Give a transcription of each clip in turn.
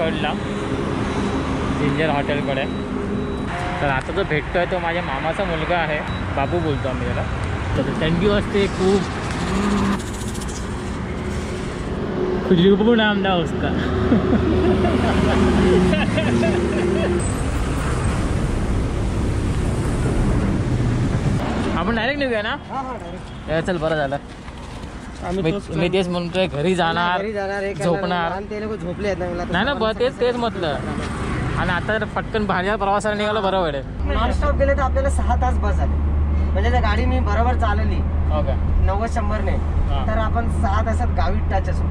कळला जिंजर हॉटेलकडे. तर आता जो भेटतोय तो माझ्या मामाचा मुलगा आहे, बाबू बोलतो आम्ही त्याला. तर थंडी वाजते खूप, खुशबू नाम था उसका. आपण डायरेक्ट निघूया ना. चल बरं झालं. मी तेच म्हणतोय घरी जाणार झोपणार झोपले नाही ना. तेच म्हटलं. आणि आता जर पटकन बाहेर प्रवासाला निघालं बरं वाटेल. नॉनस्टॉप गेले तर आपल्याला 6 तास बस झाले. म्हणजे त्या गाडीने बरोबर चालवली 90-100 ने तर आपण 6 तासात गावी टच असू.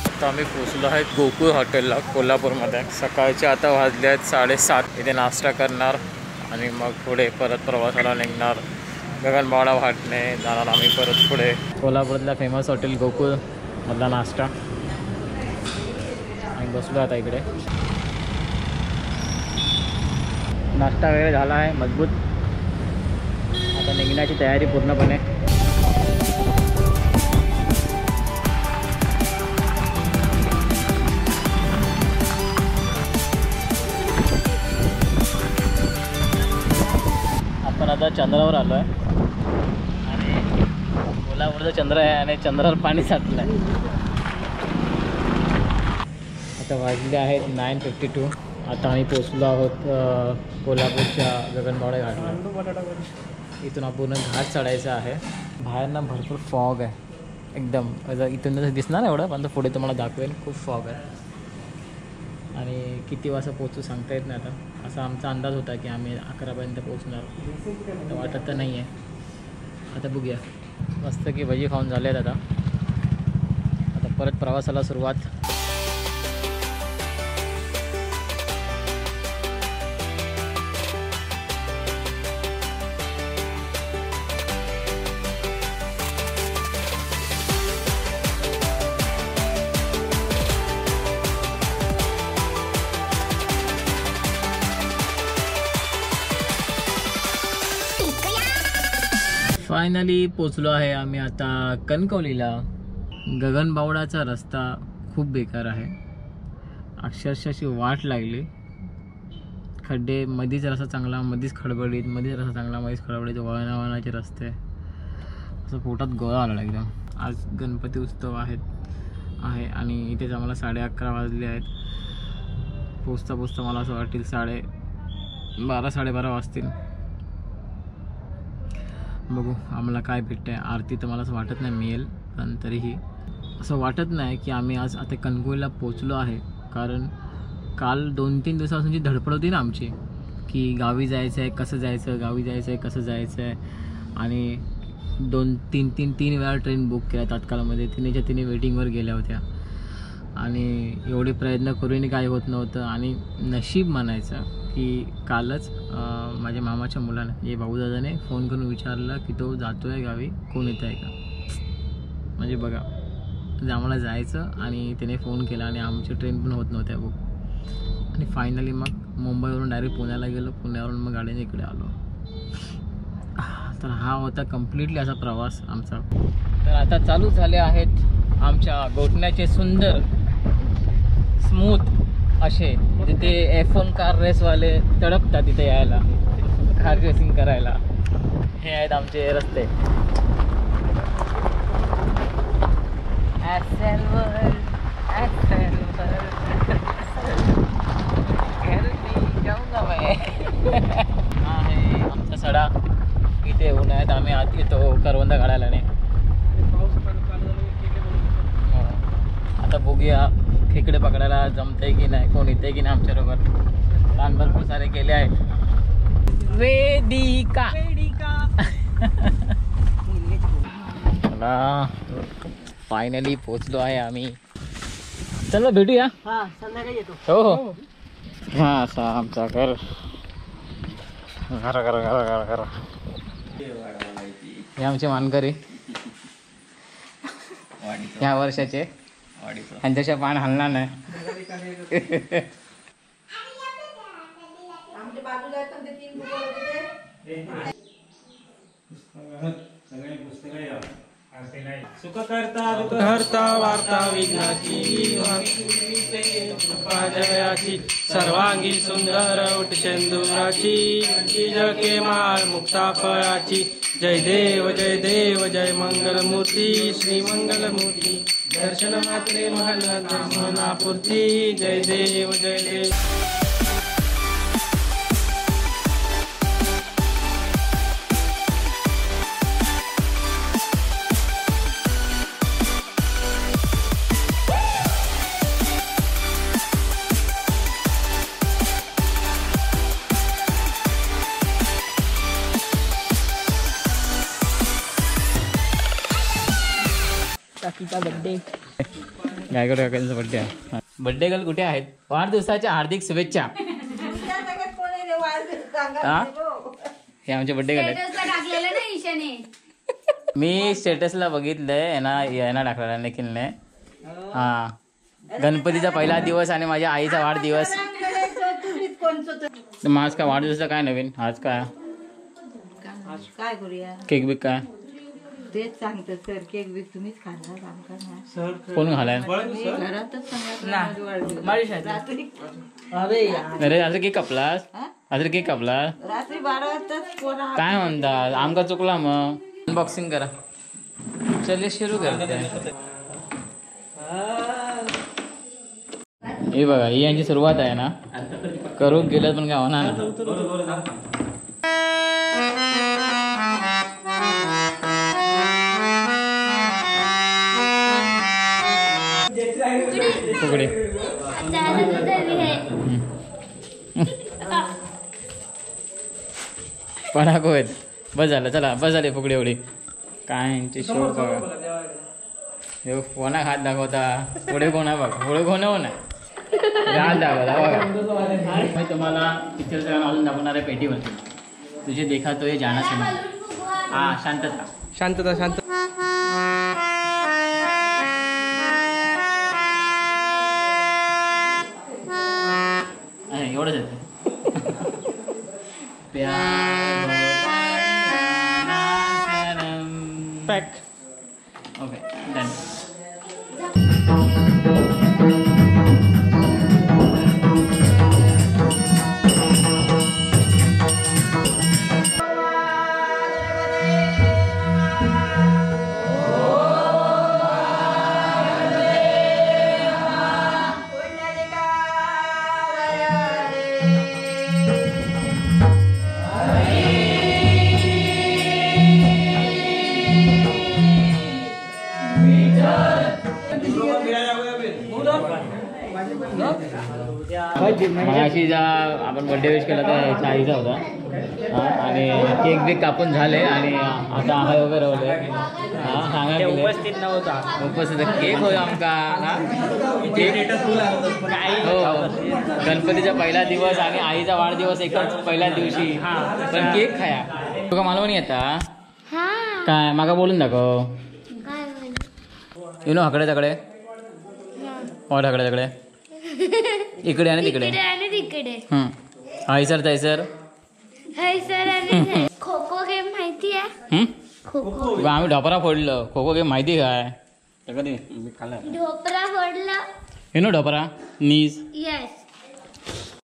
आता आम्ही पोचलो आहे गोकुळ हॉटेलला कोल्हापूरमध्ये. सकाळचे आता वाजले आहेत 7:30. इथे नाश्ता करणार आणि मग पुढे परत प्रवासाला निघणार. गगनबावडा वाटणे जाणार आम्ही परत पुढे. कोल्हापूरला फेमस हॉटेल गोकुळ मधला नाश्ता. आणि बसलो आता इकडे. नाश्ता वगैरे झाला आहे मजबूत. आता निघण्याची तयारी पूर्णपणे. आपण आता चंद्रावर आलो आहे आणि कोल्हापूरचं चंद्र आहे आणि चंद्रावर पाणी साचलं आहे. आता वाजले आहेत 9:52. आता आम्ही पोचलो आहोत कोल्हापूरच्या गगनबावडा घाटला. इथून आपण घाट चढायचा आहे. बाहेर ना भरपूर फॉग आहे एकदम. इथून दिसणार एवढं पण पुढे तुम्हाला दाखवेल. खूप फॉग आहे आणि किती वाजता पोचू सांगता येत नाही. आता असा आमचा अंदाज होता की आम्ही 11पर्यंत पोचणार. तर वाटत तर नाही आहे. आता बघूया. मस्त की भजी खाऊन झाले आहेत. आता परत प्रवासाला सुरुवात. फायनली पोचलो आहे आम्ही आता कणकवलीला. गगनबावडाचा रस्ता खूप बेकार आहे. अक्षरशः अशी वाट लागली. खड्डे, मध्येच रस्ता चांगला, मध्येच खडबडीत, मध्येच रस्ता चांगला, मध्येच खडबडीत, वळणावळणाचे रस्ते. असं पोटात गोळा आला एकदम. आज गणपती उत्सव आहे आणि इथेच आम्हाला 11:30 वाजले आहेत. पोचता मला असं वाटेल 12-12:30 वाजतील. बघू आम्हाला काय भेटतं आहे. आरती तर मला असं वाटत नाही मिळेल, पण तरीही असं वाटत नाही की आम्ही आज आता कणकवलीला पोचलो आहे. कारण काल 2-3 दिवसापासूनची धडपड होती ना आमची की गावी जायचं आहे, कसं जायचं, गावी जायचं आहे, कसं जायचं आहे. आणि 2-3 वेळा ट्रेन बुक केल्या तात्काळमध्ये. तिन्ही वेटिंगवर गेल्या होत्या आणि एवढे प्रयत्न करूनही काही होत नव्हतं. आणि नशीब म्हणायचं की कालच माझ्या मामाच्या मुलाने जे भाऊदादाने फोन करून विचारलं की तो जातो आहे गावी, कोण येतं आहे का. म्हणजे बघा आम्हाला जायचं आणि त्याने फोन केला आणि आमची ट्रेन पण होत नव्हत्या बुक. आणि फायनली मग मुंबईवरून डायरेक्ट पुण्याला गेलो. पुण्यावरून मग गाडीने इकडे आलो. तर हा होता कम्प्लिटली असा प्रवास आमचा. तर आता चालू झाले आहेत आमच्या गोठण्याचे सुंदर स्मूथ असे जिथे F1 कार रेसवाले तडपतात तिथे यायला, कार रेसिंग करायला. हे आहेत आमचे रस्ते. हा आहे आमचा सडा. इथे उन्हाळ्यात आम्ही आत येतो करवंद काढायला. नाही आता बघूया खेकडे पकडायला जमतंय की नाही, कोण येते की नाही आमच्याबरोबर. लहान भरपूर सारे केले आहेत. वेदिका फायनली पोचलो आहे आम्ही. चला भेटूया. संध्याकाळी येतो. हो हा असा आमचा घर. घर हे आमचे मानकरी ह्या वर्षाचे. यांच्याशिवाय पान हलणार नाही. सुखकर्ता वार्ता विघ्नाची कृपा जयाची सर्वांगी सुंदर उठ शेंदुराची जके माळ मुक्ता फळाची जय देव जय मंगलमूर्ती श्री मंगलमूर्ती दर्शन मात्रे महल दर्शनापूर्ती जय देव काकीचा बर्थडे गायकवाड काकांचा बर्थडे आहे. बर्थडे गर्ल कुठे आहेत? वाढदिवसाच्या हार्दिक शुभेच्छा. हा? हे आमचे बर्थडे गर्ल आहेत. मी स्टेटसला बघितलंय यांना टाकलेला निखिलने. हा, गणपतीचा पहिला दिवस आणि माझ्या आईचा वाढदिवस. मग आज काय वाढदिवसाचा काय नवीन? आज काय करूया? केक बिक काय? तेच सांगतो सर, केक बीक तुम्हीच खाणार, आमका नाही. कोण घालाय? घरातच अरे आज केक कापलास? आज केक कापला? रात्री 12 वाजता काय म्हणतात? आमका चुकला. मग अनबॉक्सिंग करा. चले सुरू करते. हे बघा, ही यांची सुरुवात आहे ना. करू गेलं पण काय होणार ना. फुगडे पडाको आहेत. बस झालं, चला बस झाले फुगडे एवढी. काय यांची शो बघा. हे कोणा हात दाखवता. पुढे कोणा बघा, पुढे कोण हो ना हात दाखवता बघा. मी तुम्हाला पिक्चरचं गाणं अजून दाखवणार आहे पेटीवरती. तुझे देखा तो हे जाना समोर. हा, शांतता शांतता शांत. एवढंच येतं. पॅक. Okay, done. मगाशी ज्या आपण बर्थडे विश केला त्या याच्या आईचा होता. आणि केक बिक कापून झाले आणि आता आहे वगैरे रवले. हा, सांगा उपस्थित नव्हता. उपस्थित केक होय आमका. केक हो, गणपतीचा पहिला दिवस आणि आईचा वाढदिवस एकाच पहिल्या दिवशी. पण केक खाया तुका मालवणी येता काय? माका बोलून दाखव. यु नो हकडे तकडे. हो, ढकडे तकडे. इकडे आणि तिकडे. हाय सर ताई सर. खो खो गेम माहिती आहे? खो खो आम्ही ढोपरा फोडलं. खो खो गेम माहिती काय? ढोपरा फोडला. You know ढोपरा knees